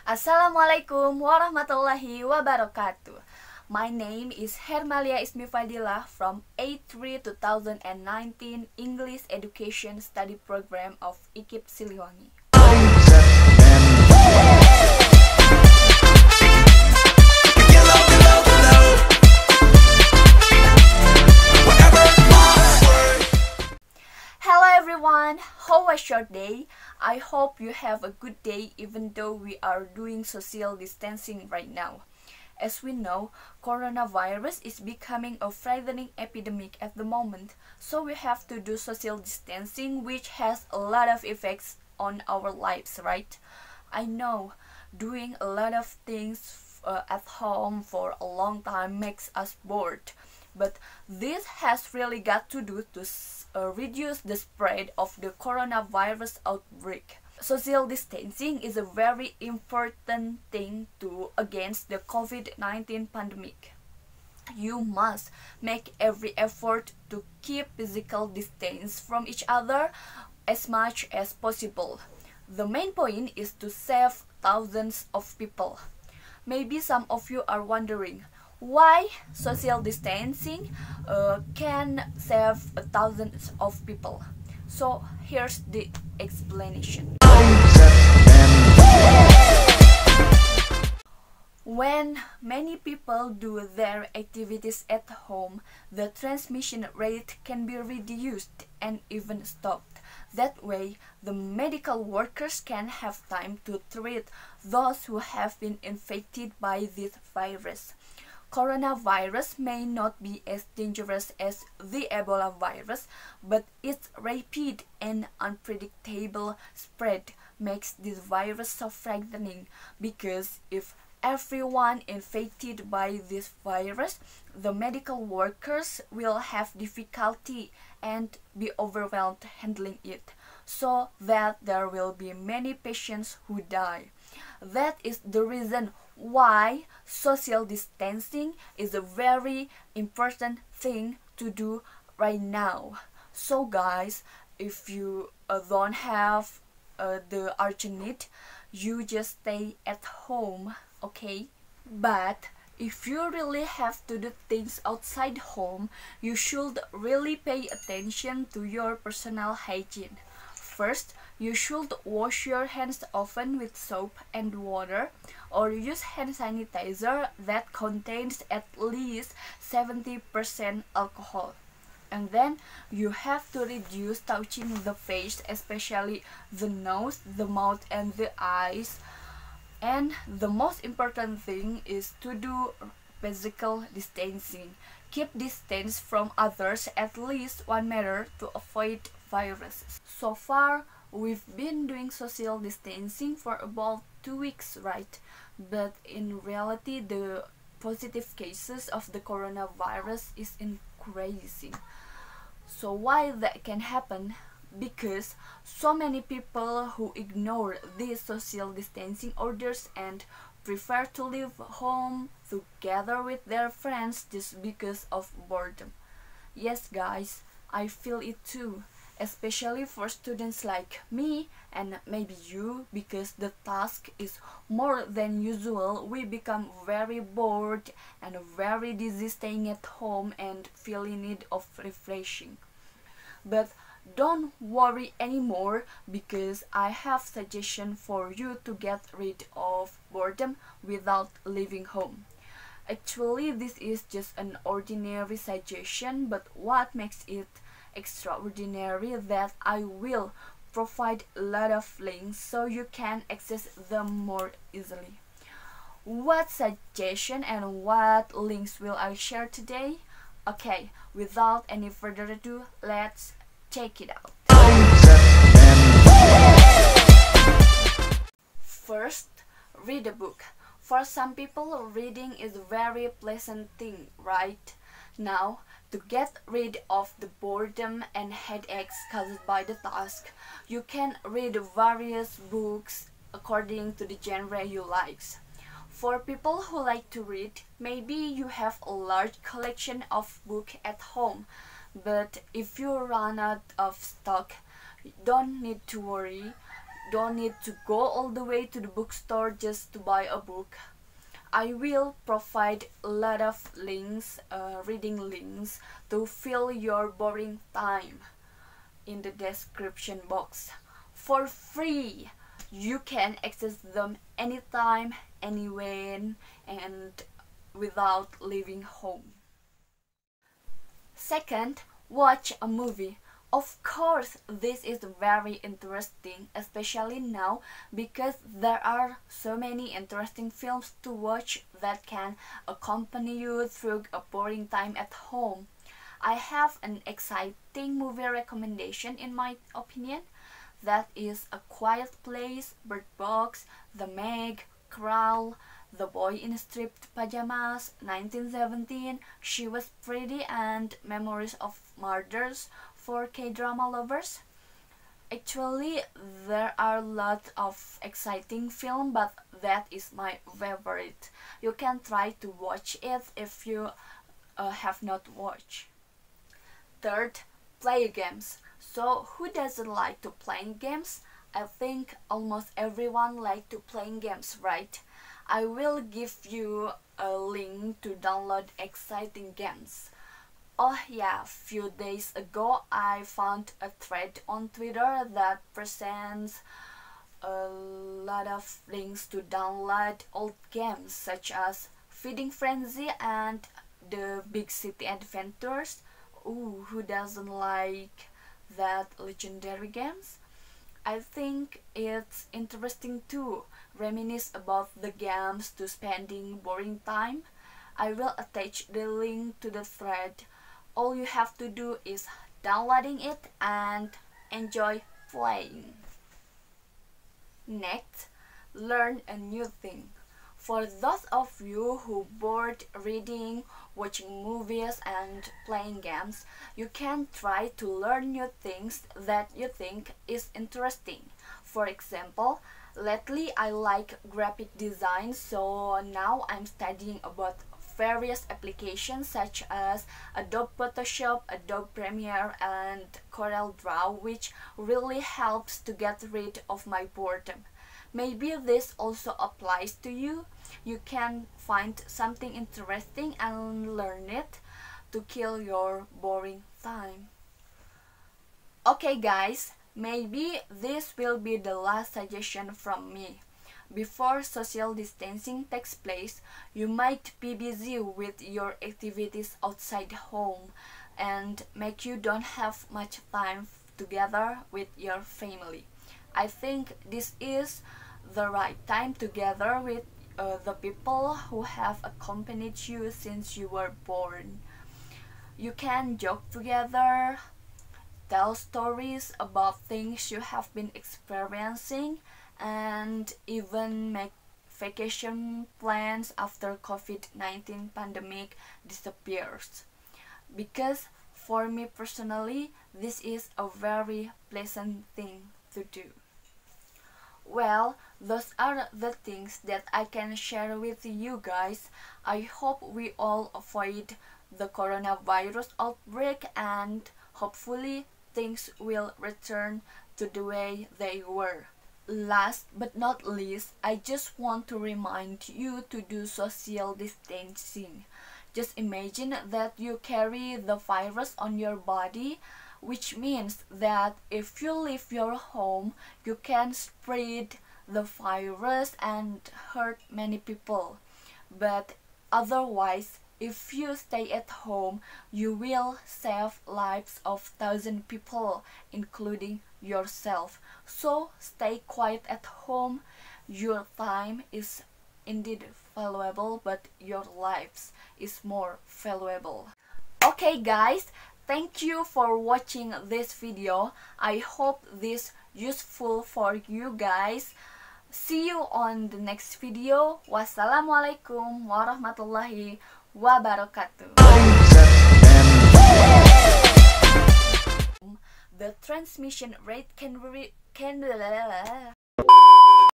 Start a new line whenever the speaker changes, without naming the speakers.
Assalamualaikum warahmatullahi wabarakatuh. My name is Hermalia Ismi Fadila from A3 2019 English Education Study Program of IKIP Siliwangi. Hello everyone, how was your day? I hope you have a good day even though we are doing social distancing right now. As we know, coronavirus is becoming a frightening epidemic at the moment, so we have to do social distancing, which has a lot of effects on our lives, right? I know doing a lot of things at home for a long time makes us bored, but this has really got to do to reduce the spread of the coronavirus outbreak. Social distancing is a very important thing to against the COVID-19 pandemic. You must make every effort to keep physical distance from each other as much as possible. The main point is to save thousands of people. Maybe some of you are wondering why social distancing can save thousands of people. So here's the explanation. When many people do their activities at home, the transmission rate can be reduced and even stopped. That way, the medical workers can have time to treat those who have been infected by this virus. Coronavirus may not be as dangerous as the Ebola virus, but its rapid and unpredictable spread makes this virus so frightening, because if everyone infected by this virus, the medical workers will have difficulty and be overwhelmed handling it, so that there will be many patients who die. That is the reason why social distancing is a very important thing to do right now. So guys, if you don't have the urgent need, you just stay at home, okay? But if you really have to do things outside home, you should really pay attention to your personal hygiene. First, you should wash your hands often with soap and water, or use hand sanitizer that contains at least 70% alcohol. And then you have to reduce touching the face, especially the nose, the mouth and the eyes. And the most important thing is to do physical distancing. Keep distance from others at least 1 meter to avoid viruses. So far, we've been doing social distancing for about 2 weeks, right? But in reality, the positive cases of the coronavirus is increasing. So why that can happen? Because so many people who ignore these social distancing orders and prefer to live home together with their friends just because of boredom. Yes guys, I feel it too, especially for students like me and maybe you, because the task is more than usual. We become very bored and very dizzy staying at home and feel in need of refreshing. But don't worry anymore, because I have suggestion for you to get rid of boredom without leaving home. Actually, this is just an ordinary suggestion, but what makes it extraordinary that I will provide a lot of links so you can access them more easily. What suggestion and what links will I share today? Okay, without any further ado, let's check it out. First, read a book. For some people, reading is a very pleasant thing, right? Now, to get rid of the boredom and headaches caused by the task, you can read various books according to the genre you like. For people who like to read, maybe you have a large collection of books at home, but if you run out of stock, don't need to worry. don't need to go all the way to the bookstore just to buy a book. I will provide a lot of links, reading links to fill your boring time in the description box for free. You can access them anytime, anywhere, and without leaving home. Second, watch a movie. Of course, this is very interesting, especially now because there are so many interesting films to watch that can accompany you through a boring time at home. I have an exciting movie recommendation in my opinion. That is A Quiet Place, Bird Box, The Meg, Crawl, The Boy in Striped Pajamas, 1917, She Was Pretty, and Memories of Murders for K-drama lovers. Actually, there are a lot of exciting films, but that is my favorite. You can try to watch it if you have not watched. Third, play games. So, who doesn't like to play games? I think almost everyone likes to play games, right? I will give you a link to download exciting games. Oh yeah, a few days ago I found a thread on Twitter that presents a lot of links to download old games such as Feeding Frenzy and the Big City Adventures. Ooh, who doesn't like that legendary games? I think it's interesting to reminisce about the games to spending boring time. I will attach the link to the thread. All you have to do is downloading it and enjoy playing. Next, learn a new thing. For those of you who bored reading, watching movies and playing games, you can try to learn new things that you think is interesting. For example, lately I like graphic design, so now I'm studying about various applications such as Adobe Photoshop, Adobe Premiere, and CorelDRAW, which really helps to get rid of my boredom. Maybe this also applies to you. You can find something interesting and learn it to kill your boring time. Okay guys, maybe this will be the last suggestion from me. Before social distancing takes place, you might be busy with your activities outside home and make you don't have much time together with your family. I think this is the right time to gather with the people who have accompanied you since you were born. You can joke together, tell stories about things you have been experiencing, and even make vacation plans after COVID-19 pandemic disappears. Because for me personally, this is a very pleasant thing to do. Well, those are the things that I can share with you guys. I hope we all avoid the coronavirus outbreak and hopefully things will return to the way they were. Last but not least, I just want to remind you to do social distancing. Just imagine that you carry the virus on your body, which means that if you leave your home, you can spread the virus and hurt many people. But otherwise, if you stay at home, you will save lives of thousands of people, including yourself. So stay quiet at home. Your time is indeed valuable, but your lives is more valuable. Okay guys, thank you for watching this video. I hope this useful for you guys. See you on the next video. Wassalamualaikum warahmatullahi wabarakatuh. The transmission rate can